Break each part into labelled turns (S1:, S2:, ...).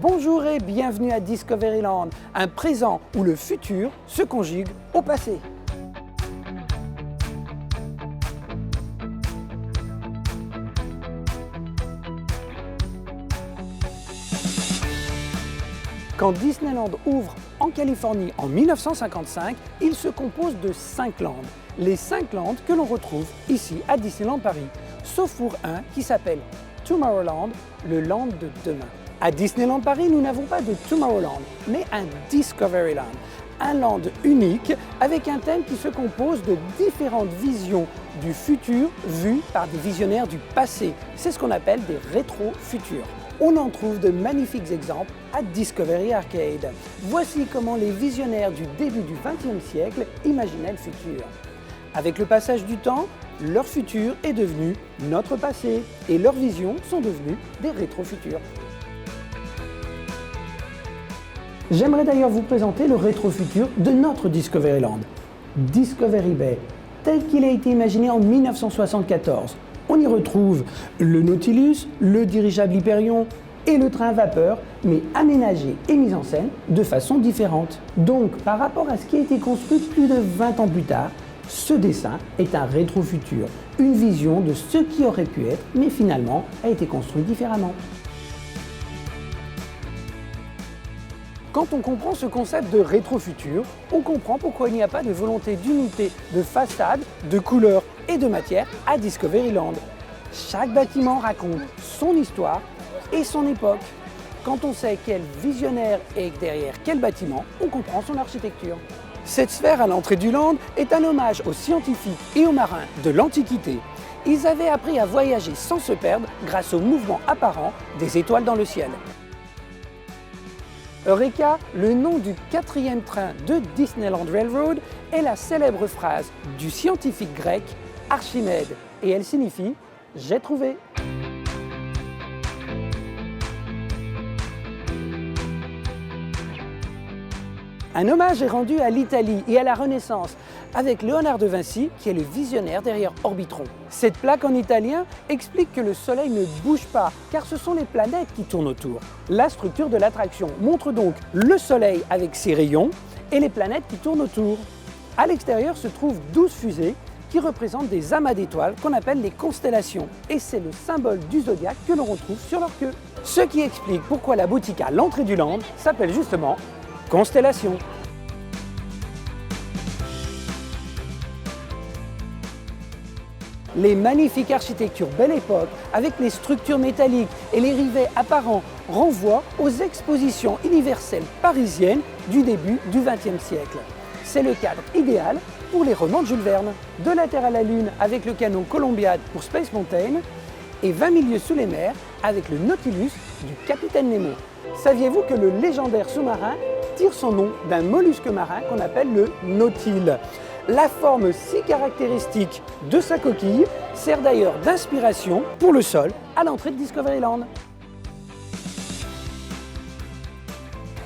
S1: Bonjour et bienvenue à Discoveryland, un présent où le futur se conjugue au passé. Quand Disneyland ouvre en Californie en 1955, il se compose de 5 landes. Les 5 landes que l'on retrouve ici à Disneyland Paris, sauf pour un qui s'appelle Tomorrowland, le land de demain. À Disneyland Paris, nous n'avons pas de Tomorrowland, mais un Discoveryland, un land unique avec un thème qui se compose de différentes visions du futur vues par des visionnaires du passé. C'est ce qu'on appelle des rétro-futurs. On en trouve de magnifiques exemples à Discovery Arcade. Voici comment les visionnaires du début du XXe siècle imaginaient le futur. Avec le passage du temps, leur futur est devenu notre passé et leurs visions sont devenues des rétro-futurs. J'aimerais d'ailleurs vous présenter le rétro-futur de notre Discoveryland, Discovery Bay, tel qu'il a été imaginé en 1974. On y retrouve le Nautilus, le dirigeable Hyperion et le train à vapeur, mais aménagés et mis en scène de façon différente. Donc, par rapport à ce qui a été construit plus de 20 ans plus tard, ce dessin est un rétro-futur, une vision de ce qui aurait pu être, mais finalement a été construit différemment. Quand on comprend ce concept de rétro-futur, on comprend pourquoi il n'y a pas de volonté d'unité de façade, de couleur et de matière à Discoveryland. Chaque bâtiment raconte son histoire et son époque. Quand on sait quel visionnaire est derrière quel bâtiment, on comprend son architecture. Cette sphère à l'entrée du land est un hommage aux scientifiques et aux marins de l'Antiquité. Ils avaient appris à voyager sans se perdre grâce au mouvement apparent des étoiles dans le ciel. Eureka, le nom du 4e train de Disneyland Railroad, est la célèbre phrase du scientifique grec Archimède, et elle signifie « j'ai trouvé ». Un hommage est rendu à l'Italie et à la Renaissance avec Léonard de Vinci qui est le visionnaire derrière Orbitron. Cette plaque en italien explique que le Soleil ne bouge pas car ce sont les planètes qui tournent autour. La structure de l'attraction montre donc le Soleil avec ses rayons et les planètes qui tournent autour. À l'extérieur se trouvent 12 fusées qui représentent des amas d'étoiles qu'on appelle les constellations et c'est le symbole du zodiaque que l'on retrouve sur leur queue. Ce qui explique pourquoi la boutique à l'entrée du land s'appelle justement Constellation. Les magnifiques architectures Belle Époque, avec les structures métalliques et les rivets apparents, renvoient aux expositions universelles parisiennes du début du XXe siècle. C'est le cadre idéal pour les romans de Jules Verne. De la Terre à la Lune avec le canon Columbiad pour Space Mountain et 20 000 lieues sous les mers avec le Nautilus du Capitaine Nemo. Saviez-vous que le légendaire sous-marin tire son nom d'un mollusque marin qu'on appelle le nautile? La forme si caractéristique de sa coquille sert d'ailleurs d'inspiration pour le sol à l'entrée de Discoveryland.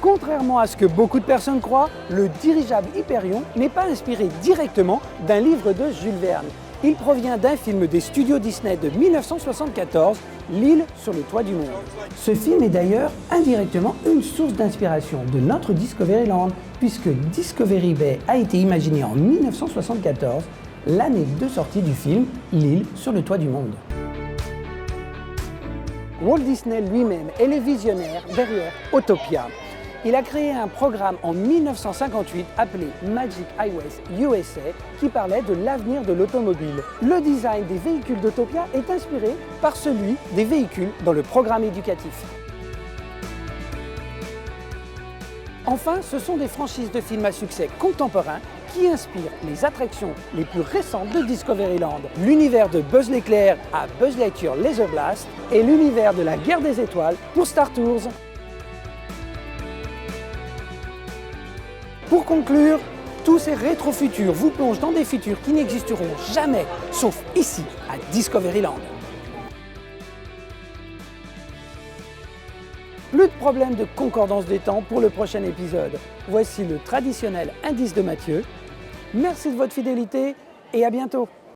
S1: Contrairement à ce que beaucoup de personnes croient, le dirigeable Hyperion n'est pas inspiré directement d'un livre de Jules Verne. Il provient d'un film des studios Disney de 1974, L'île sur le toit du monde. Ce film est d'ailleurs indirectement une source d'inspiration de notre Discoveryland, puisque Discovery Bay a été imaginé en 1974, l'année de sortie du film L'île sur le toit du monde. Walt Disney lui-même est le visionnaire derrière Autopia. Il a créé un programme en 1958 appelé Magic Highways USA qui parlait de l'avenir de l'automobile. Le design des véhicules d'Autopia est inspiré par celui des véhicules dans le programme éducatif. Enfin, ce sont des franchises de films à succès contemporains qui inspirent les attractions les plus récentes de Discoveryland. L'univers de Buzz l'éclair à Buzz Lightyear Laser Blast et l'univers de la guerre des étoiles pour Star Tours. Pour conclure, tous ces rétro-futurs vous plongent dans des futurs qui n'existeront jamais, sauf ici, à Discoveryland. Plus de problème de concordance des temps pour le prochain épisode. Voici le traditionnel indice de Mathieu. Merci de votre fidélité et à bientôt.